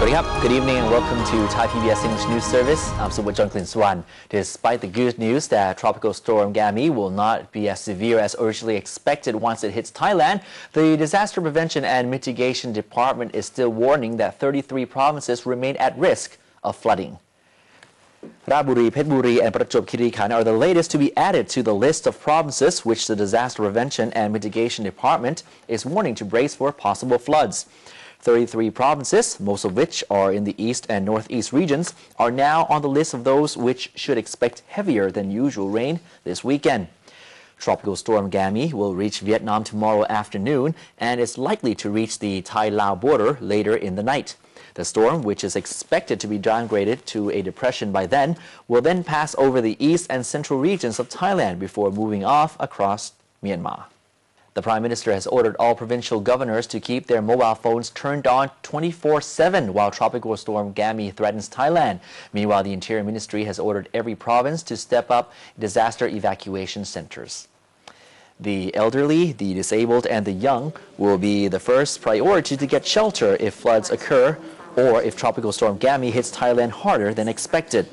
Good evening and welcome to Thai PBS English News Service. I'm Subhajan Klinswan. Despite the good news that Tropical Storm Gami will not be as severe as originally expected once it hits Thailand, the Disaster Prevention and Mitigation Department is still warning that 33 provinces remain at risk of flooding. Raburi, Phetburi and Prachop Khiri are the latest to be added to the list of provinces which the Disaster Prevention and Mitigation Department is warning to brace for possible floods. 33 provinces, most of which are in the east and northeast regions, are now on the list of those which should expect heavier than usual rain this weekend. Tropical Storm Gami will reach Vietnam tomorrow afternoon and is likely to reach the Thai-Lao border later in the night. The storm, which is expected to be downgraded to a depression by then, will then pass over the east and central regions of Thailand before moving off across Myanmar. The Prime Minister has ordered all provincial governors to keep their mobile phones turned on 24/7 while Tropical Storm Gami threatens Thailand. Meanwhile, the Interior Ministry has ordered every province to step up disaster evacuation centers. The elderly, the disabled, and the young will be the first priority to get shelter if floods occur or if Tropical Storm Gami hits Thailand harder than expected.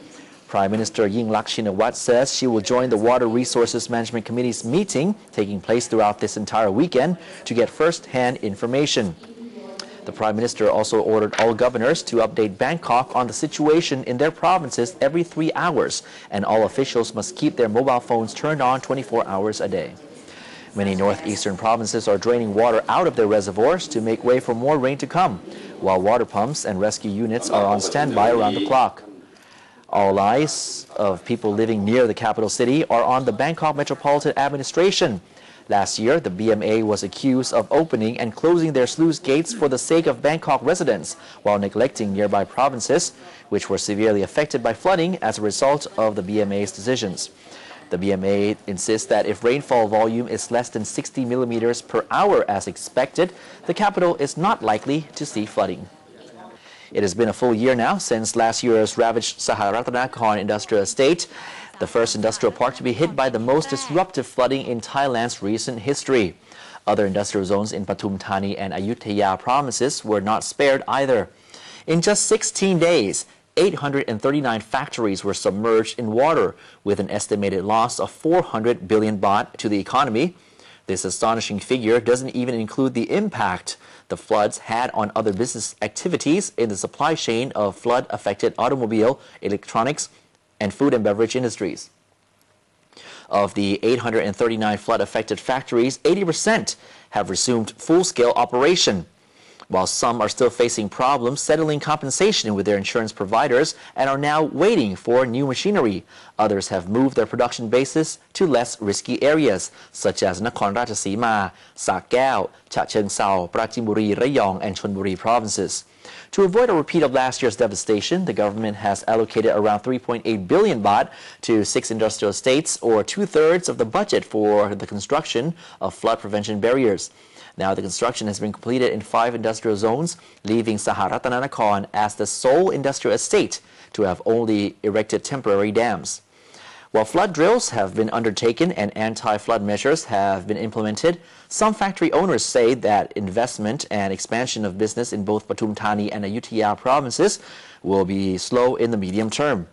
Prime Minister Yingluck Shinawatra says she will join the Water Resources Management Committee's meeting taking place throughout this entire weekend to get first-hand information. The Prime Minister also ordered all governors to update Bangkok on the situation in their provinces every 3 hours, and all officials must keep their mobile phones turned on 24 hours a day. Many northeastern provinces are draining water out of their reservoirs to make way for more rain to come, while water pumps and rescue units are on standby around the clock. All eyes of people living near the capital city are on the Bangkok Metropolitan Administration. Last year, the BMA was accused of opening and closing their sluice gates for the sake of Bangkok residents, while neglecting nearby provinces, which were severely affected by flooding as a result of the BMA's decisions. The BMA insists that if rainfall volume is less than 60 millimeters per hour as expected, the capital is not likely to see flooding. It has been a full year now since last year's ravaged Saharatanakhon industrial estate, the first industrial park to be hit by the most disruptive flooding in Thailand's recent history. Other industrial zones in Pathum Thani and Ayutthaya provinces were not spared either. In just 16 days, 839 factories were submerged in water, with an estimated loss of 400 billion baht to the economy. This astonishing figure doesn't even include the impact the floods had on other business activities in the supply chain of flood-affected automobile, electronics, and food and beverage industries. Of the 839 flood-affected factories, 80% have resumed full-scale operation, while some are still facing problems settling compensation with their insurance providers and are now waiting for new machinery. Others have moved their production bases to less risky areas, such as Nakhon Ratchasima, Sa Kaeo, Cha Cheong Sao, Prachinburi, Rayong, and Chonburi provinces. To avoid a repeat of last year's devastation, the government has allocated around 3.8 billion baht to 6 industrial estates, or 2/3 of the budget for the construction of flood prevention barriers. Now the construction has been completed in 5 industrial zones, leaving Saharatanakhon as the sole industrial estate to have only erected temporary dams. While flood drills have been undertaken and anti-flood measures have been implemented, some factory owners say that investment and expansion of business in both Pathum Thani and Ayutthaya provinces will be slow in the medium term.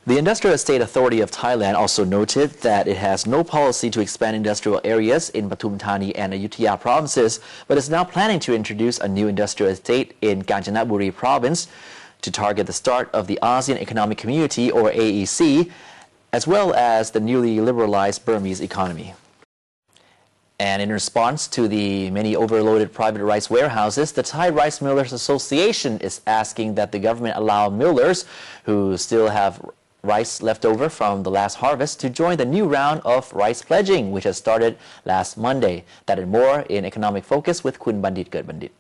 The Industrial Estate Authority of Thailand also noted that it has no policy to expand industrial areas in Pathum Thani and Ayutthaya provinces, but is now planning to introduce a new industrial estate in Kanchanaburi province to target the start of the ASEAN Economic Community, or AEC, as well as the newly liberalized Burmese economy. And in response to the many overloaded private rice warehouses, the Thai Rice Millers Association is asking that the government allow millers who still have rice left over from the last harvest to join the new round of rice pledging, which has started last Monday. That and more in Economic Focus with Kun Bandit Gert Bandit.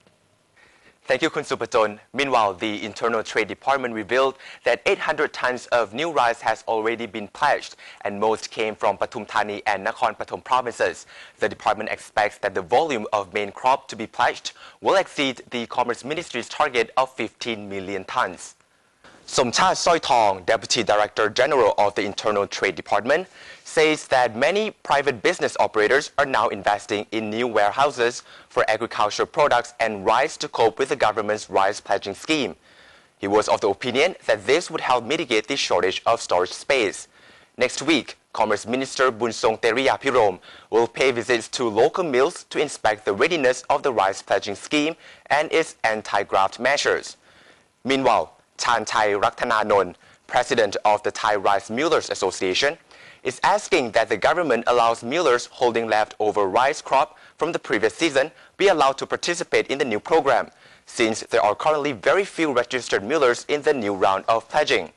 Thank you, Kun Supaton. Meanwhile, the Internal Trade Department revealed that 800 tons of new rice has already been pledged, and most came from Pathum Thani and Nakhon Pathom provinces. The department expects that the volume of main crop to be pledged will exceed the Commerce Ministry's target of 15 million tons. Somchat Soitong, Deputy Director General of the Internal Trade Department, says that many private business operators are now investing in new warehouses for agricultural products and rice to cope with the government's rice pledging scheme. He was of the opinion that this would help mitigate the shortage of storage space. Next week, Commerce Minister Bunsong Teriyapirom will pay visits to local mills to inspect the readiness of the rice pledging scheme and its anti-graft measures. Meanwhile, Chanthai Raktananon, President of the Thai Rice Millers Association, is asking that the government allows millers holding leftover rice crop from the previous season be allowed to participate in the new program, since there are currently very few registered millers in the new round of pledging.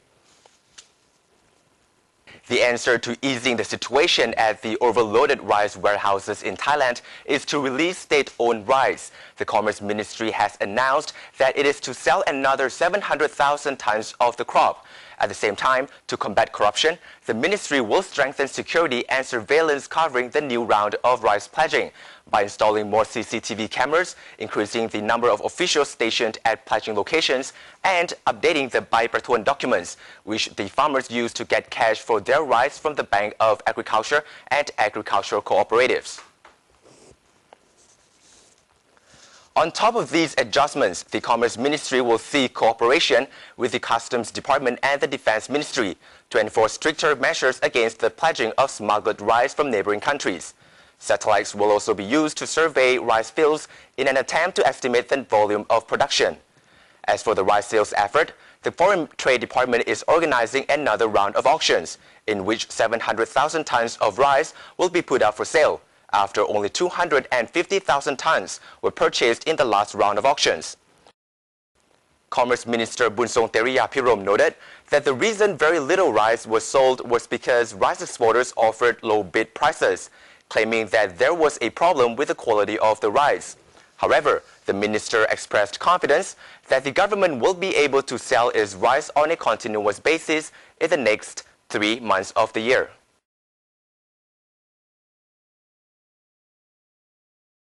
The answer to easing the situation at the overloaded rice warehouses in Thailand is to release state-owned rice. The Commerce Ministry has announced that it is to sell another 700,000 tons of the crop. At the same time, to combat corruption, the ministry will strengthen security and surveillance covering the new round of rice pledging by installing more CCTV cameras, increasing the number of officials stationed at pledging locations, and updating the Bai Pratuan documents, which the farmers use to get cash for their rice from the Bank of Agriculture and agricultural cooperatives. On top of these adjustments, the Commerce Ministry will seek cooperation with the Customs Department and the Defense Ministry to enforce stricter measures against the pledging of smuggled rice from neighboring countries. Satellites will also be used to survey rice fields in an attempt to estimate the volume of production. As for the rice sales effort, the Foreign Trade Department is organizing another round of auctions, in which 700,000 tons of rice will be put up for sale, after only 250,000 tons were purchased in the last round of auctions. Commerce Minister Bunsong Teriyapirom noted that the reason very little rice was sold was because rice exporters offered low bid prices, claiming that there was a problem with the quality of the rice. However, the minister expressed confidence that the government will be able to sell its rice on a continuous basis in the next 3 months of the year.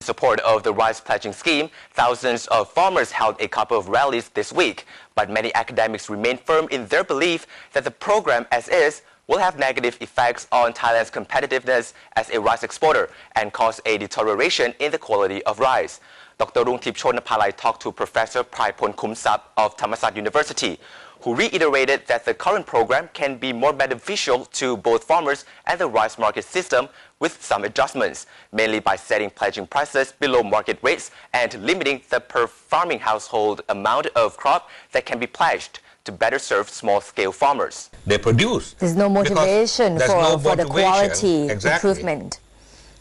In support of the rice pledging scheme, thousands of farmers held a couple of rallies this week, but many academics remain firm in their belief that the program as is will have negative effects on Thailand's competitiveness as a rice exporter and cause a deterioration in the quality of rice. Dr. Rungtip Chonapalai talked to Professor Praipon Kumsap of Thammasat University, who reiterated that the current program can be more beneficial to both farmers and the rice market system with some adjustments, mainly by setting pledging prices below market rates and limiting the per farming household amount of crop that can be pledged to better serve small-scale farmers. They produce. There's no motivation for the quality improvement.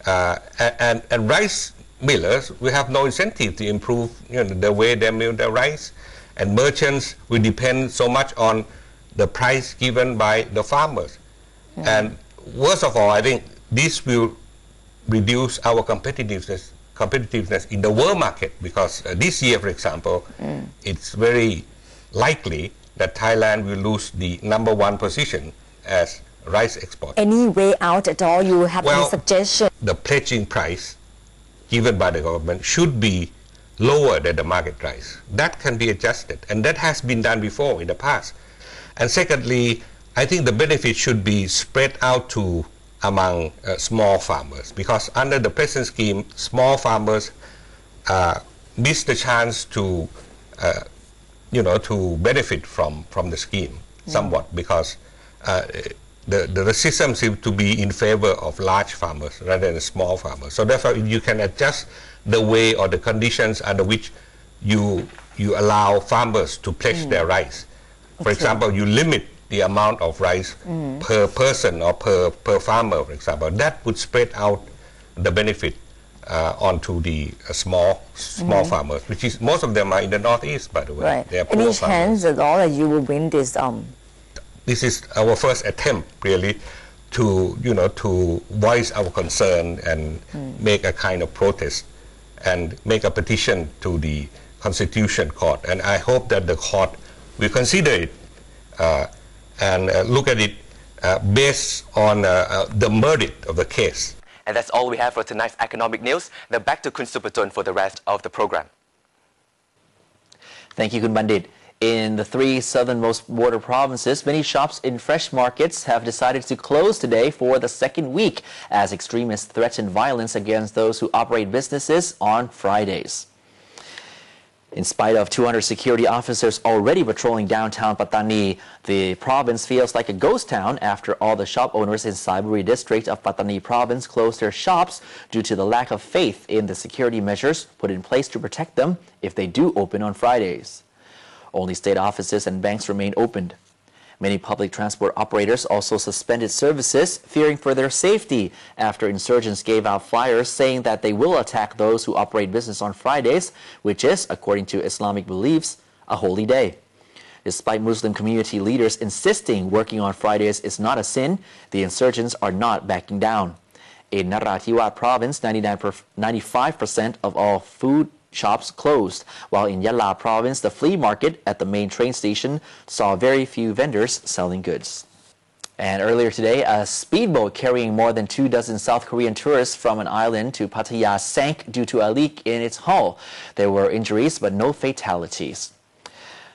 And rice millers will have no incentive to improve the way they mill their rice. And merchants will depend so much on the price given by the farmers. And worst of all, I think this will reduce our competitiveness in the world market, because this year, for example, it's very likely that Thailand will lose the #1 position as rice export. Any way out at all? You have any suggestion? The pledging price given by the government should be lower than the market price. That can be adjusted, and that has been done before in the past. And secondly, I think the benefit should be spread out to among small farmers, because under the present scheme, small farmers miss the chance to to benefit from the scheme somewhat, because the system seems to be in favor of large farmers rather than small farmers. So therefore, you can adjust the way or the conditions under which you allow farmers to pledge their rice. For example, you limit the amount of rice per person or per farmer, for example. That would spread out the benefit onto the small farmers, which is most of them are in the northeast, by the way. Right. They are poor Any chance at all that you will win this? This is our first attempt, really, to to voice our concern and make a kind of protest and make a petition to the Constitution Court. And I hope that the court will consider it and look at it based on the merit of the case. And that's all we have for tonight's economic news. Now back to Kun Supaton for the rest of the program. Thank you, Kun Bandit. In the three southernmost border provinces, many shops in fresh markets have decided to close today for the second week as extremists threaten violence against those who operate businesses on Fridays. In spite of 200 security officers already patrolling downtown Pattani, the province feels like a ghost town after all the shop owners in Saiburi district of Pattani province closed their shops due to the lack of faith in the security measures put in place to protect them if they do open on Fridays. Only state offices and banks remain opened. Many public transport operators also suspended services, fearing for their safety after insurgents gave out flyers saying that they will attack those who operate business on Fridays, which is, according to Islamic beliefs, a holy day. Despite Muslim community leaders insisting working on Fridays is not a sin, the insurgents are not backing down. In Narathiwat province, 95% of all food shops closed, while in Yala province, the flea market at the main train station saw very few vendors selling goods. And earlier today, a speedboat carrying more than 24 South Korean tourists from an island to Pattaya sank due to a leak in its hull. There were injuries but no fatalities.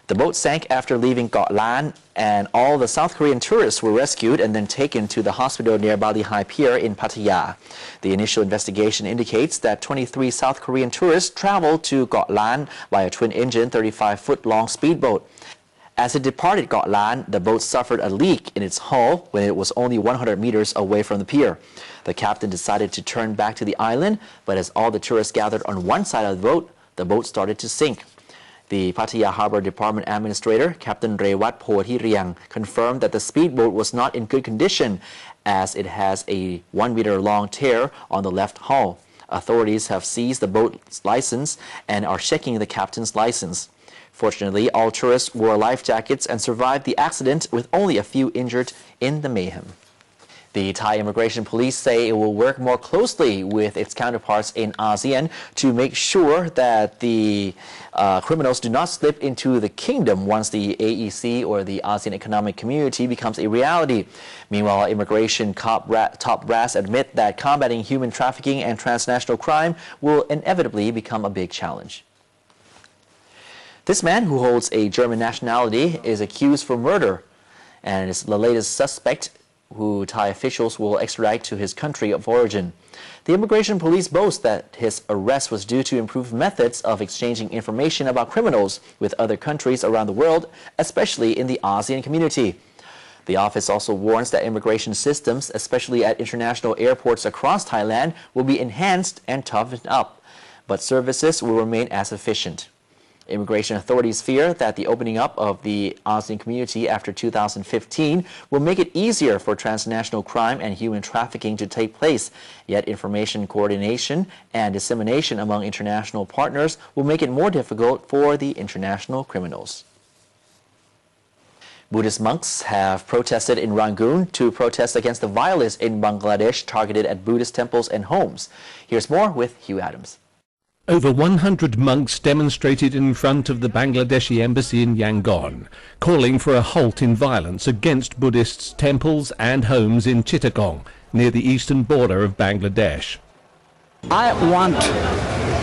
The boat sank after leaving Got Lan, and all the South Korean tourists were rescued and then taken to the hospital near Bali High Pier in Pattaya. The initial investigation indicates that 23 South Korean tourists traveled to Got Lan by a twin-engine 35-foot-long speedboat. As it departed Got Lan, the boat suffered a leak in its hull when it was only 100 meters away from the pier. The captain decided to turn back to the island, but as all the tourists gathered on one side of the boat started to sink. The Pattaya Harbour Department Administrator, Captain Rewat Pothiriang, confirmed that the speedboat was not in good condition as it has a 1-meter-long tear on the left hull. Authorities have seized the boat's license and are checking the captain's license. Fortunately, all tourists wore life jackets and survived the accident with only a few injured in the mayhem. The Thai immigration police say it will work more closely with its counterparts in ASEAN to make sure that the criminals do not slip into the kingdom once the AEC or the ASEAN Economic Community becomes a reality. Meanwhile, immigration top brass admit that combating human trafficking and transnational crime will inevitably become a big challenge. This man, who holds a German nationality, is accused for murder and is the latest suspect who Thai officials will extradite to his country of origin. The immigration police boast that his arrest was due to improved methods of exchanging information about criminals with other countries around the world, especially in the ASEAN community. The office also warns that immigration systems, especially at international airports across Thailand, will be enhanced and toughened up, but services will remain as efficient. Immigration authorities fear that the opening up of the ASEAN community after 2015 will make it easier for transnational crime and human trafficking to take place, yet information coordination and dissemination among international partners will make it more difficult for the international criminals. Buddhist monks have protested in Rangoon to protest against the violence in Bangladesh targeted at Buddhist temples and homes. Here's more with Hugh Adams. Over 100 monks demonstrated in front of the Bangladeshi embassy in Yangon, calling for a halt in violence against Buddhists' temples and homes in Chittagong, near the eastern border of Bangladesh. I want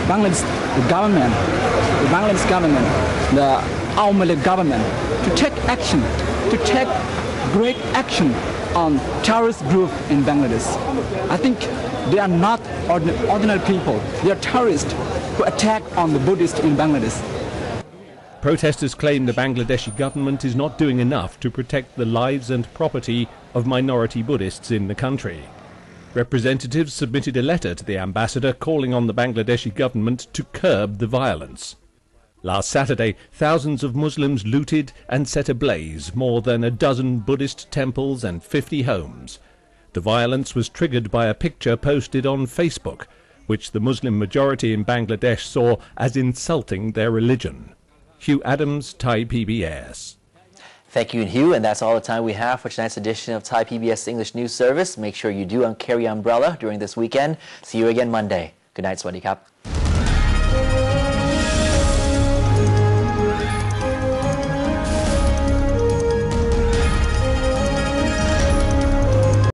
Bangladesh government, the Awami government, to take action, to take great action on terrorist group in Bangladesh. I think they are not ordinary people. They are terrorists who attack on the Buddhists in Bangladesh. Protesters claim the Bangladeshi government is not doing enough to protect the lives and property of minority Buddhists in the country. Representatives submitted a letter to the ambassador calling on the Bangladeshi government to curb the violence. Last Saturday, thousands of Muslims looted and set ablaze more than a dozen Buddhist temples and 50 homes. The violence was triggered by a picture posted on Facebook, which the Muslim majority in Bangladesh saw as insulting their religion. Hugh Adams, Thai PBS. Thank you, Hugh, and that's all the time we have for tonight's edition of Thai PBS English News Service. Make sure you do carry an umbrella during this weekend. See you again Monday. Good night, Swadee Kap.